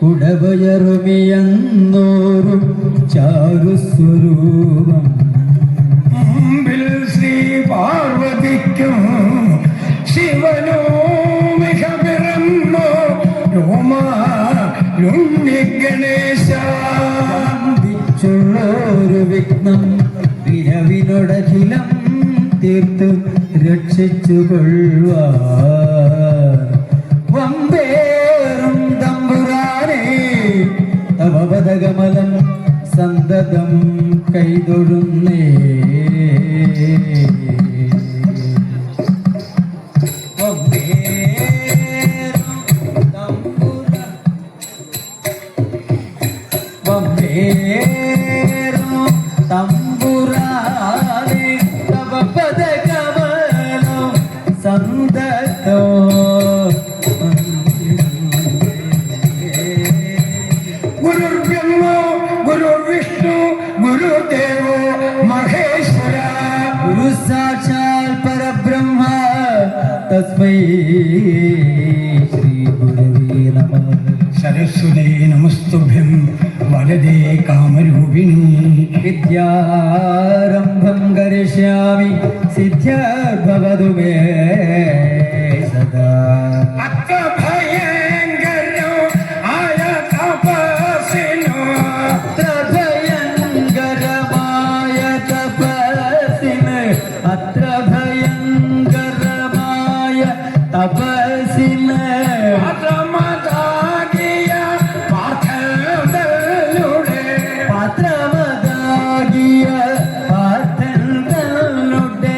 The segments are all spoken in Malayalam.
കുടവയറുമിയന്നോരും ചാരുസ്വരൂപം മുമ്പിൽ ശ്രീ പാർവതിക്കും ശിവനോ മിക പിറന്നോ രോമാലുണ്ണി ഗണേശുള്ളൊരു വിഘ്നം വിരവിനൊടഖിലം തീർത്ത് രക്ഷിച്ചു കൊള്ളുവാൻ വമ്പേറും തമ്പുരാനേ തവ പദകമലം സന്തതം കൈതൊഴുന്നേ. തമ്പുരാനേ തവ പദകമലം സന്തതോ ഗുരുർബ്രഹ്മ ഗുരുർവിഷ്ണു ഗുരുദേവോ മഹേശ്വര ഗുരു സാക്ഷാൽ പരബ്രഹ്മ തസ്മൈ ശ്രീ ഗുരവേ നമഃ. സരസ്വതേ നമസ്തുഭ്യം വരദേ കാമരൂപിണി വിദ്യാരംഭം കരിഷ്യാമി സിദ്ധ്യർഭവതു മേ സദാ. അത്ര ഭയങ്കരോ ആയ തപസ്സിനോ അത്ര ഭയങ്കരമായ തപസ്സിന് അത്ര ഭയങ്കരമായ തപസ്സിന് പാത്രമതാകിയ പാർത്ഥങ്ങളുടെ പാത്രമതാകിയ പാർത്ഥങ്ങളുടെ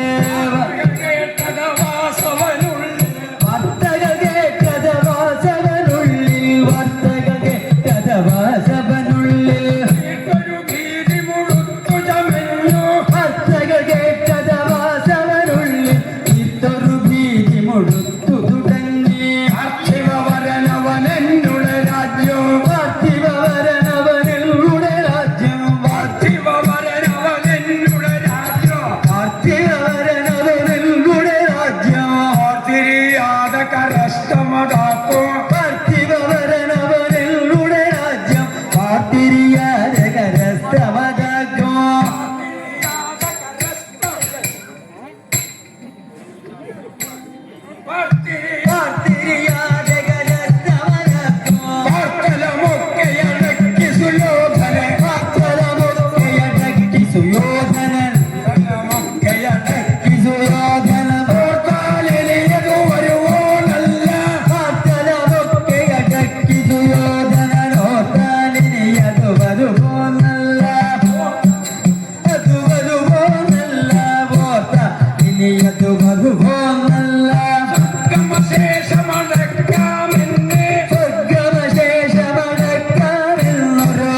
കേട്ടതവാസവനുള്ളിൽ വാർത്തകൾ കേട്ടതവാസവനുള്ളിൽ വാർത്തകൾ കേട്ടതവാസവനുള്ളിൽ ഒരു ഭീതി മുഴുത്തു ചമഞ്ഞു വാർത്തകൾ കേട്ടതവാസവനുള്ളിൽ ഇത്തൊരു ഭീതി മുഴുത്തു തുടങ്ങി. പാർത്ഥിവവരനവനെന്നുടെ രാജ്യം പാർത്ഥിവവരനവനുടെ രാജ്യം പാർത്ഥിവവരനവനെന്നുടെ രാജ്യം പാർത്ഥിവവരനവനുടെ രാജ്യം തിരിയാതെ കരസ്ഥമതാക്കോ പാർത്ഥിവവരനവനുടെ രാജ്യം പാർത്തിരിയാതെ കരസ്ഥമതാക്കോ. പാർത്തിരിയാതെ കരസ്ഥമതാക്കോ. പാർത്തലമൊക്കെയടക്കി സുയോധനെ പാർത്തലമൊക്കെയടക്കി സുയോധനൻ സുയോധനൻ ഓർത്താലിനിയതു വരുവോനല്ല പാർത്തലമൊക്കെയടക്കി സുയോധനൻ ഓർത്താലിനിയതു വരുവോന്നല്ല അത് വരുവോന്നല്ല ഓർത്താലിനിയതു വരുവോന്നല്ല. ഗമശേഷമടക്കാമെന്ന് സ്വർഗമശേഷമടക്കാമെന്നൊരു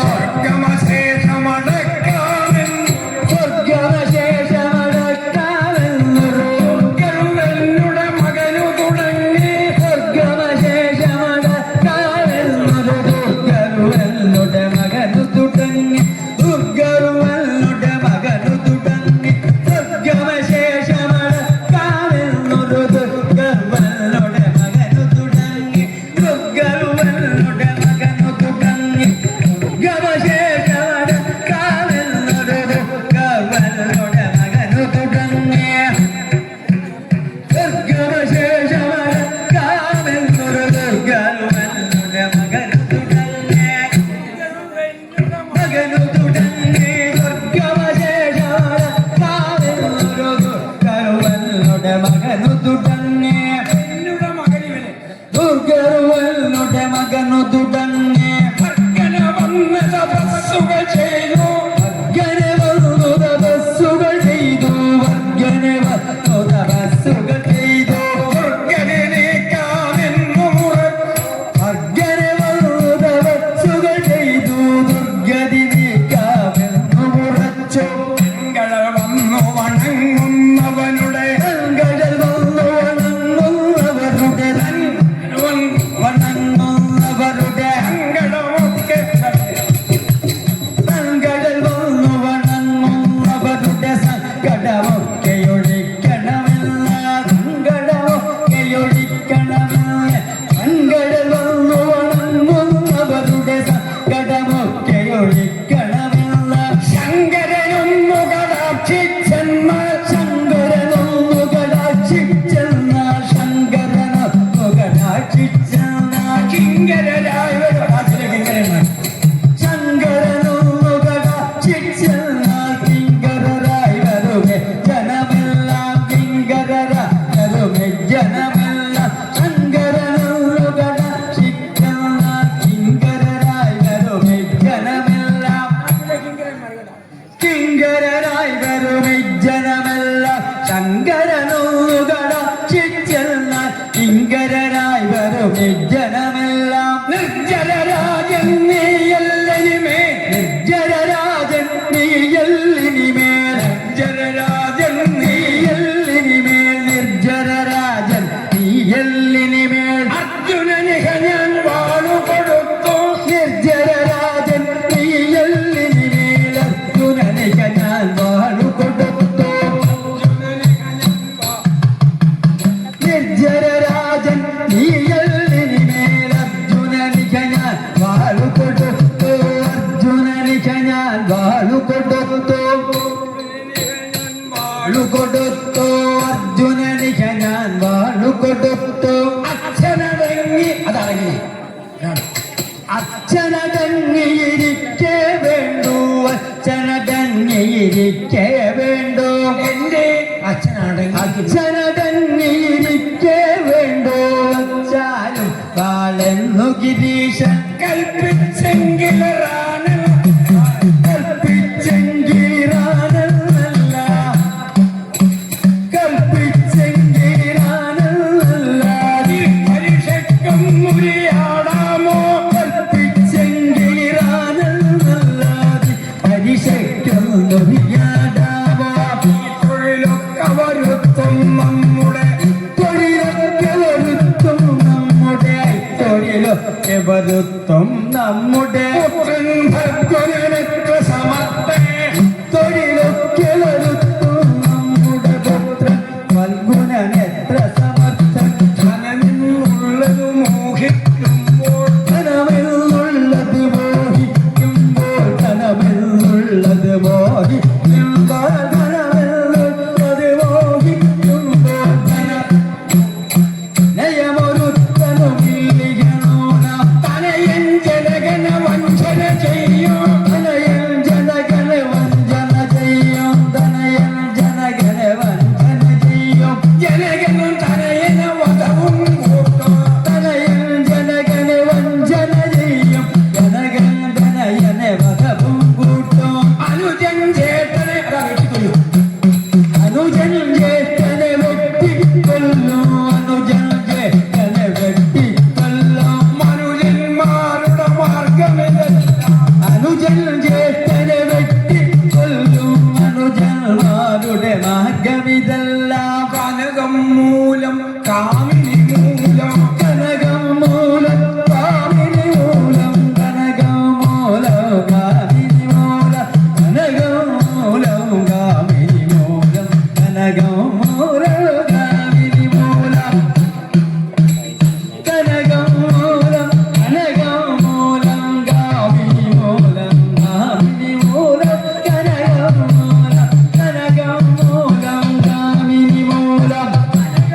ഗമശേഷമടക്കാമെന്ന് സ്വർഗമശേഷമടക്കാമെന്നൊരു ഗരുഡനുടെ മകനു തുടങ്ങി സ്വർഗമശേഷമടക്കാമെന്നൊരു ദുർഗരുവനുടെ മകനു തുടങ്ങി ദുർഗരുവനുടെ മകനു തുടങ്ങി സ്വർഗമശേഷമടക്കാമെന്നൊരു ദുർഗരുവനുടെ മകനു തുടങ്ങി ദുർഗരുവനുടെ മകനു തുടങ്ങി സ്വർഗമശേഷമടക്കാമെന്നൊരു ദുർഗരുവനുടെ കടാക്ഷിച്ചെന്നാൽ ശങ്കരനൊന്നു കടാക്ഷിച്ചെന്നാൽ ശങ്കരനൊന്നു കടാക്ഷിച്ചെന്നാൽ കിങ്കരരായ ശങ്കരനൊന്നു കടാക്ഷിച്ചെന്നാൽ കിങ്കരരായി വരുമേ ജനമെല്ലാം കിങ്കരരായി വരുമേ ജനമെല്ലാം ശങ്കരനൊന്നു കടാക്ഷിച്ചെന്നാൽ കിങ്കരരായി വരുമേ ജനമെല്ലാം കിങ്കരരായി വരുമേ ജനമെല്ലാം ശങ്കരനൊന്നു കടാക്ഷിച്ചെന്നാൽ കിങ്കരരായി വരുമേ ജനമെല്ലാം നിർജ്ജലരാജൻ നീയല്ലിനിമേ ജരരാജൻ നീയല്ലിനിമേൽ ജലരാജൻ നീയല്ലിനിമേൽ നിർജരരാജൻ നീയല്ലിനിമേൽ അർജുനനിഹ ഞാൻ വാളു കൊടുത്തു നിർജരരാജൻ നീയല്ലിനിമേൽ അർജുനനിക ഞാൻ വാളു കൊടുത്തു നിർജരരാജൻ നീയല്ലിനിമേൽ അർജുനനിക ഞാൻ വാളു കൊടുത്തു അർജുനനിക ഞാൻ വാളു കൊടുത്തു വാളു കൊടുത്തു അർജുനനിക ഞാൻ വാളു കൊടുത്തു അച്ഛനടങ്ങി അതടങ്ങി അച്ഛനടങ്ങിയിരിക്കേ വേണ്ടു അച്ഛനടങ്ങിയിരിക്കേ വേണ്ടു എന്റെ അച്ഛനടങ്ങി അച്ഛനടങ്ങിയിരിക്കേ വേണ്ടു അച്ചാലും കാളെന്നു ഗിരീശൻ കൽപ്പിച്ചെങ്കിലറാണ് കൽപ്പിച്ചെങ്കിറാനല്ല കൽപ്പിച്ചെങ്കിറാനല്ല പരീക്ഷയ്ക്കും മുറിയാടാമോ കൽപ്പിച്ചെങ്കിറാനല്ലാതെ പരീക്ഷയ്ക്കൊന്നു വിയാടാവാ തൊഴിലൊക്കെ വരുത്തും നമ്മുടെ തൊഴിലൊക്കെ വരുത്തും നമ്മുടെ തൊഴിലൊക്കെ വരുത്തും നമ്മുടെ പുത്രൻ ഭഗവനക്ക് സമർപ്പേ തൊഴിലൊക്കെ വരുത്തും നമ്മുടെ പുത്രൻ ഫൽഗുനനെത്ര സമർത്ഥൻ ധനമെന്നുള്ളത് മോഹിക്കുമ്പോൾ ധനമെന്നുള്ളത് മോഹിക്കുമ്പോൾ ധനമെന്നുള്ളത് മോഹിക്കുമ്പോൾ ധനമെന്നുള്ളത് മോഹിക്കുമ്പോൾ നയമൊരുത്തനുമില്ലികണോണ തനയൻ ജനഗണ വഞ്ചന ചെയ്യോ ധനയൻ ജനഗണ വഞ്ചന ചെയ്യും ധനയൻ ജനഗണ വഞ്ചന ചെയ്യും ജനഗണം തനയന വധവും കൂട്ടോ തനയൻ ജനഗണ വഞ്ചന ചെയ്യും ജനഗൺ ധനയനെ വധവും കൂട്ടും അനുജൻ ചേട്ടനെ വെട്ടിക്കൊല്ലു അനുജൻ ജ്യേഷ്ഠനെ വെട്ടിക്കൊല്ലും അനുജൻ ജ്യേഷ്ഠനെ വെട്ടിക്കൊല്ലും മനുജന്മാരുടെ മാർഗമിതല്ല അനുജൻ ജ്യേഷ്ഠനെ വെട്ടിക്കൊല്ലും അനുജന്മാരുടെ മാർഗമിതല്ല കനകം മൂലം കാമിനി മൂലം കനകം മൂലം കാമിനി മൂലം കനകം മൂലം കാമിനി മൂലം കനകം മൂലം കാമിനി മൂലം കനകം മൂലം കാമിനി മൂലം കനകം മൂലം കനകം മൂലം കാമിനി മൂലം കാമിനി മൂലം കനകം മൂലം കനകം മൂലം കാമിനി മൂലം കാമിനി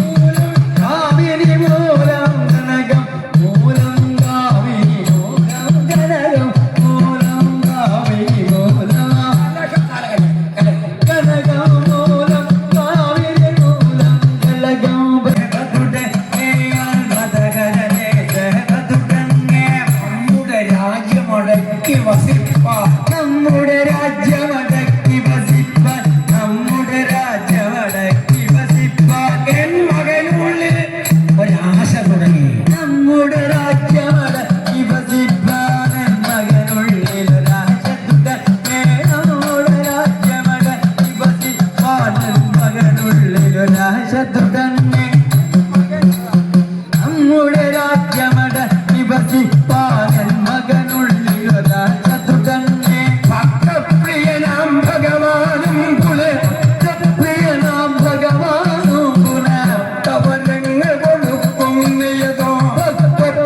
മൂലം കനകം മൂലം കാമിനി മൂലം കനകം മൂലം കാമിനി മൂലം കനകം മൂലം കാമിനി മൂലം കനകം ഭഗതുടെ മതകരനെ ജഗതുടങ്ങേ നമ്മുടെ രാജ്യമടക്കി വസിപ്പാൻ നമ്മുടെ രാജ്യമടക്കി വസിപ്പാൻ നമ്മുടെ രാജ്യമടക്കി വസിപ്പാൻ എൻ മകനുള്ളിൽ ഒരാശ തുടങ്ങി നമ്മുടെ രാജ്യമടക്കി വസിപ്പാൻ മകനുള്ളിൽ ഒരാശത്തുടങ്ങേ നമ്മുടെ രാജ്യമടക്കി വസിപ്പാൻ മകനുള്ളിൽ ഒരാശത്തുടങ്ങേ നമ്മുടെ രാജ്യമടക്കി വസിപ്പാൻ മകനുള്ളിൽ ഒരാശത്തുടങ്ങേ ഭക്തപ്രിയനാം ഭഗവാനും പുലേ പ്രിയനാം ഭഗവാനും തവരങ്ങൾ കൊടുക്കും നിയതോ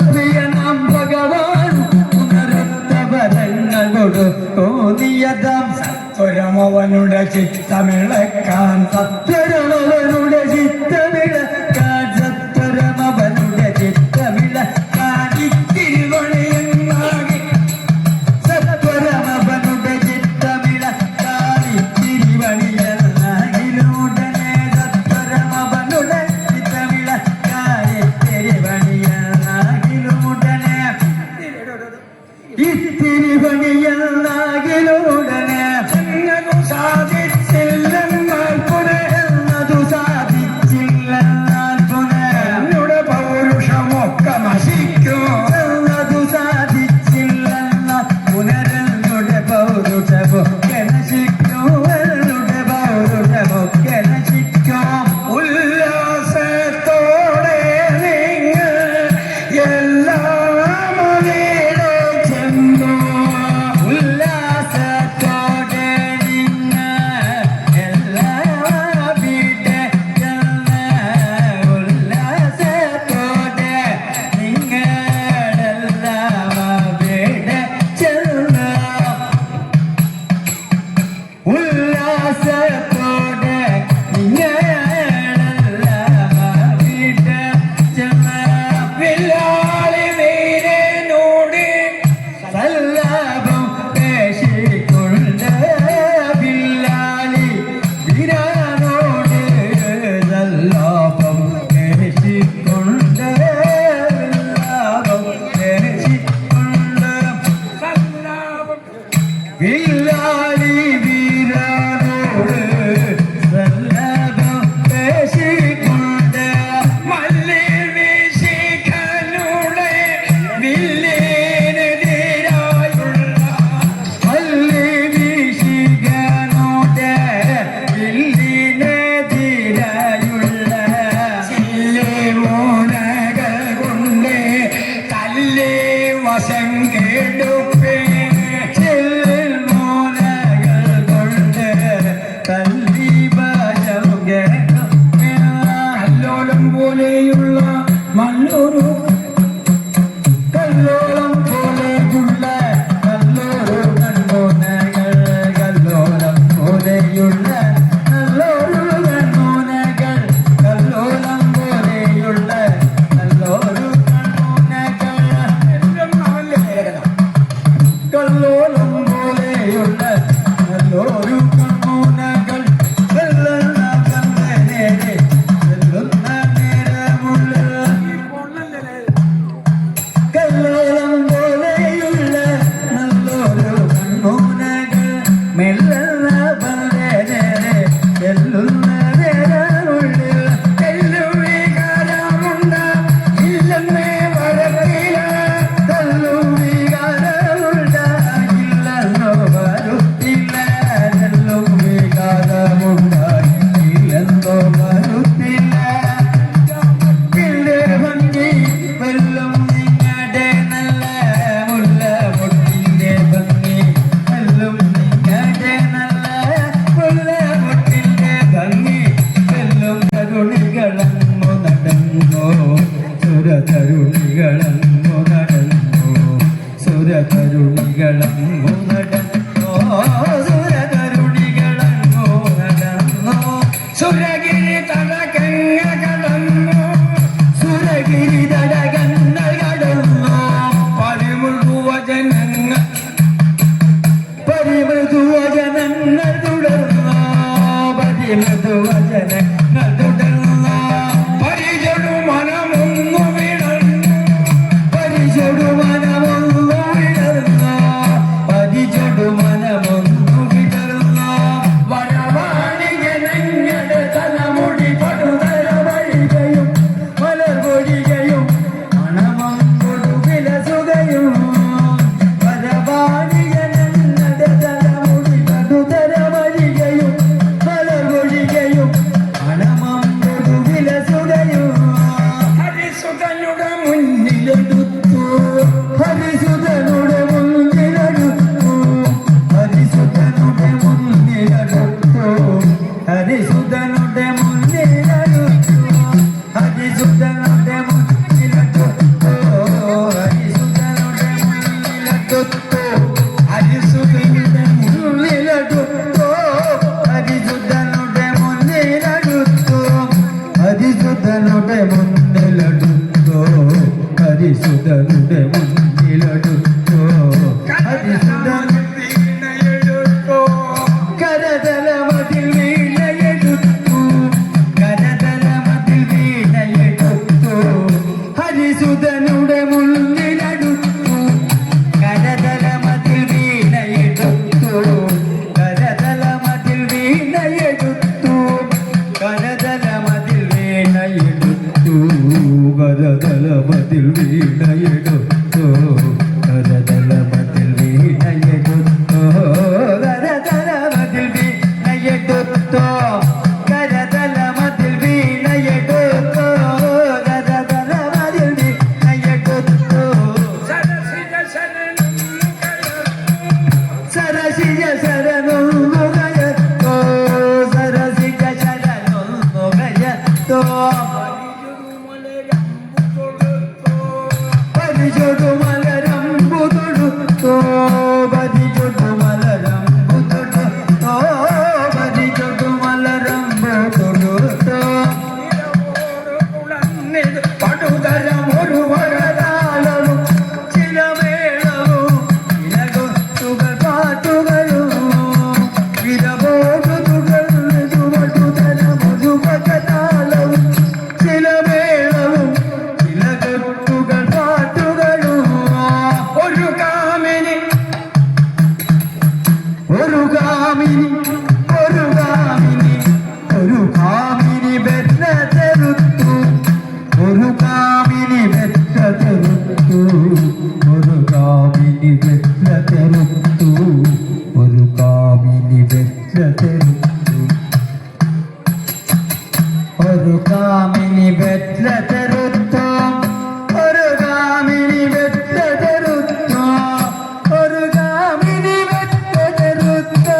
പ്രിയനാം ഭഗവാൻ പുനരുദ്ധവരങ്ങൾ കൊടുക്കോ നിയതം സ്വരമവനുടെ ചിത്തമിളക്കാൻ സത്വരമവനുടെ ചിത്തമിളക്കാൻ സത്വരമവനുടെ ചിത്തമിളക്കാൻ തിരുവണയുന്നാകെ സത്വരമവനുടെ ചിത്തമിളക്കാൻ തിരുവണിയനാകിലുടനെ സത്വരമവനുടെ ചിത്തമിളക്കാൻ തിരുവണിയനാകിലുടനെ തിരുവണിയനാകിലുടനെ എന്നതു സാധിച്ചില്ലെന്നാൽ എന്നതു സാധിച്ചില്ലെന്നാൽ എന്നുടെ പൗരുഷമൊക്കെ നശിക്കും എന്നതു സാധിച്ചില്ലെന്നാൽ പുനരനുടെ പൗരുഷമൊക്കെ നശിക്കും എന്നുടെ പൗരുഷമൊക്കെ നശിക്കും ഉല്ലാസത്തോടെ നിങ്ങൾ എല്ലാം അവിടെ ചെന്നു ഉല്ലാസത്തോടെ നിങ്ങൾ എല്ലാവിടെ ചെന്ന് ഉല്ലാസത്തോടെ നിങ്ങളെല്ലാം അവിടെ ചെന്ന് ഉല്ലാസത്തോടെ നിങ്ങളെല്ലാം അവിടെ ചെന്ന് വില്ലാളി വീരനോട് സല്ലാപം പേശിക്കൊണ്ട് ബില്ലാളി വീരാനോട് സല്ലാപം പേശിക്കൊണ്ട് സല്ലാപം പേശിക്കൊണ്ട് ബില്ലാളി വീരാനോട് സല്ലാപം പേശിക്കൊണ്ട് മല്ലി വീശിക്കനുടെ വില്ലിനെതിരായുള്ള പള്ളി വീശികനോടെ വില്ലിനെതിരായുള്ള ചില്ലി മൂനകൾ കൊണ്ട് തല്ലി വശം കേടുപ്പേ ചില്ലിൽ മൂലകൾ കൊണ്ട് തല്ലി ഭജം കല്ലോലം പോലെയുള്ള മല്ലൊരു കല്ലോളം പോലെയുള്ള നല്ലൊരു കണ്ണോനകൾ കല്ലോളം പോലെയുള്ള നല്ലൊരു കണ്ണോനകൾ കല്ലോളം പോലെയുള്ള നല്ലൊരു കണ്ണോനകൾ കല്ലോളം പോലെയുള്ള നല്ലൊരു കണ്ണോനകൾ വെള്ളുന്ന കണ്ണനേരെ വെള്ളുന്ന നേരമുള്ള കല്ലോളം പോലെയുള്ള നല്ലൊരു കണ്ണൂനകൾ മെല്ലുന്ന പന്തേരെ ചെല്ലുന്ന നേരമുള്ള വികാരമുണ്ട് ഇല്ലെന്നേ വരത്തില്ല തല്ലും വികാരമുണ്ടാകില്ലെന്നോ വരുത്തില്ല തല്ലും വികാരമുണ്ടാകില്ലെന്നോ വരുത്തില്ല പിള്ളേ ഭംഗി വെല്ലും നിങ്ങളുടെ നല്ല മുല്ല മുട്ടിന്റെ ഭംഗി വെല്ലും നിങ്ങളുടെ നല്ല മുല്ല മുട്ടിന്റെ ഭംഗി വെല്ലും തരുണികളങ്ങു നടന്നു സുരതരുണികളങ്ങു നടന്നു സുരതരുണികളങ്ങു നടന്നു സുരതരുണികളങ്ങു നടന്നു സുരഗിരി തടകങ്ങ കടന്നു സുരഗിരി തടകങ്ങൾ കടന്നു പതിമുഴുവചനങ്ങൾ പരിമൃദുവചനങ്ങൾ തുടർന്നു പരിമൃദുവചനങ്ങൾ തുടർന്നു പരിചടു മനമൊന്നു വിടന്നു പരിചടു മനമൊന്നു വിടർന്നു പരിചടു മനമൊന്നു വിടർന്നു വരവാണി ജനങ്ങളുടെ തലമുടി പടുതര വഴികയും മലർപൊഴികയും മണമം കൊടുവിലസുകയും പരവാണിയനങ്ങളുടെ തലമുടി പടുതര വഴികയും മലർപൊഴികയും കൊടുത്തോ കരതലമതിൽ വീണയെടുത്തോ കരതലമതിൽ വീണയെടുത്തോ സരസിജ ശരണൊന്നു കയത്തോ സരസിജ ശരണൊന്നു കയത്തോ പരിചൊടുമലരമ്പു തൊടുത്തോ പരിചൊടുമലരമ്പു തൊടുത്തോ പരിചൊടുമലരമ്പു തൊടുത്തോ പടുതരമൊരു വരതാളവും ചിലമേളവും ചിലകൊത്തുകൾ പാട്ടുകളും വിരബോധുകൾ ചുവടുതരമൊരു വരതാളവും ചിലമേളവും ചിലകൊത്തുകൾ പാട്ടുകളും ഒരു കാമിനി ഒരു കാമിനി ഒരു കാമിനി ഒരു കാമിനി ബെറ്റ തെരുത്തു ഒരു കാമിനി ബെറ്റ തെരുത്തു ഒരു കാമിനി ബെറ്റ തെരുത്തു ഒരു കാമിനി ബെറ്റ തെരുത്തു ഒരു കാമിനി ബെറ്റ തെരുത്തു ഒരു കാമിനി ബെറ്റ തെരുത്തു ഒരു കാമിനി ബെറ്റ തെരുത്തു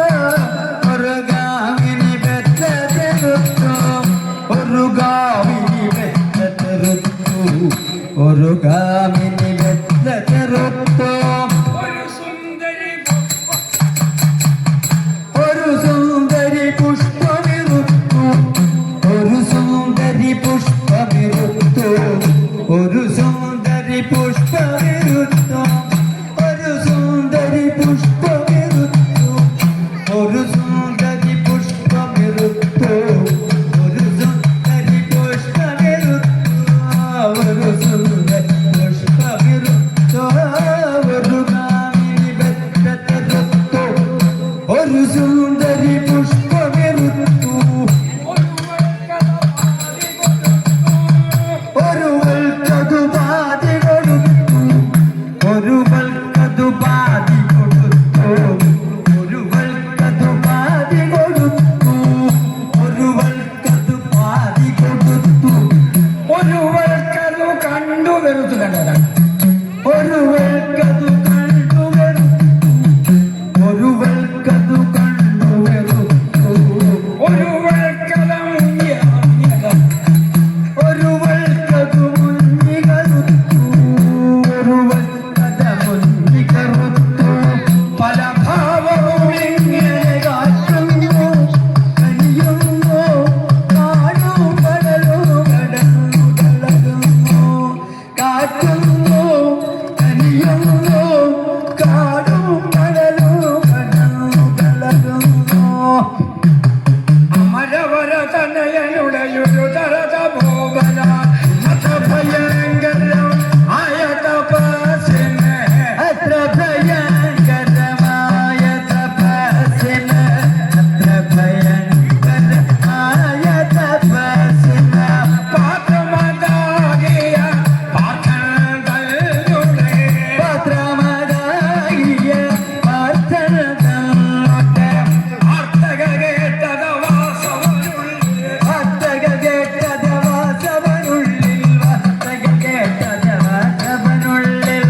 ഒരു കാമിനി ബെറ്റ തെരുത്തു ഒരു കാമിനി ബെറ്റ തെരുത്തു ഒരു കാമിനി ബെറ്റ തെരുത്തു ഒരു സുന്ദരി ഒരു സുന്ദരി പുഷ്പമിരുത്തു ഒരു സുന്ദരി പുഷ്പമിരുത്തു ഒരു സുന്ദരി പുഷ്പമിരുത്തു ഒരു സുന്ദരി പുഷ്പമിരുത്തു ഒരു സുന്ദരി പുഷ്പമിരുത്തു ഒരു സുന്ദരി പുഷ്പമിരുത്തു ഒരു സുന്ദരി പുഷ്പമിരുത്തു ഒരു കാമിനി ബെറ്റ തെരുത്തു ഒരു സുന്ദരി പുഷ്പമിരുത്തു ഒരു വൽക്കതു പാതി കൊടുത്തു ഒരു വൽക്കതു പാതി കൊടുത്തു ഒരു വൽക്കതു പാതി കൊടുത്തു ഒരു വൽക്കതു പാതി കൊടുത്തു ഒരു വൽക്കതു കണ്ടു വെറുത്തു കണ്ടതാണ് ഒരു വൽക്കതു കണ്ടു വെറുത്തു ഒരു വൽക്കതു കണ്ടു വെറുത്തു ഒരു വൽക്കത മുങ്ങിയ ഒരു വൽക്കതു മുന്നി കറുത്തു ഒരു വൽക്കത മുന്നി കറുത്തു പല ഭാവവും ഇങ്ങനെ കാറ്റുന്നു കനിയുന്നു കാടും കടലും കടന്നു കടലുന്നു കാറ്റുന്നു കനിയുന്നു കാടും കടലും കടന്നു കടലുന്നു അമരവര തനയനുടയൊരു തരത ഭോഗന ഭയങ്കരം ആയ തപസ്സിന് അത്ര ഭയങ്കരമായ തപസ്സിന് അത്ര ഭയങ്കരമായ തപസ്സിന് പാത്രമതാകിയ പാത്രങ്ങളുടെ പത്രമതാകിയ പാത്രങ്ങളുടെ ആർത്തക കേട്ടത വാസവനുള്ളിൽ വാർത്തക കേട്ടത വാസവനുള്ളിൽ വാർത്തക കേട്ടത വാസവനുള്ളിൽ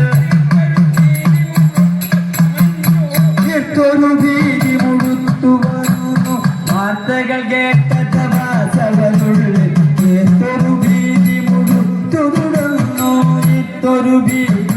ഇത്തൊരു ഭീതി മുഴുത്തു വരുന്നു വാർത്തകൾ കേട്ടത വാസവനുള്ളിൽ ഇത്തൊരു ഭീതി മുഴുത്തു തുടർന്നു ഇത്തൊരു ഭീതി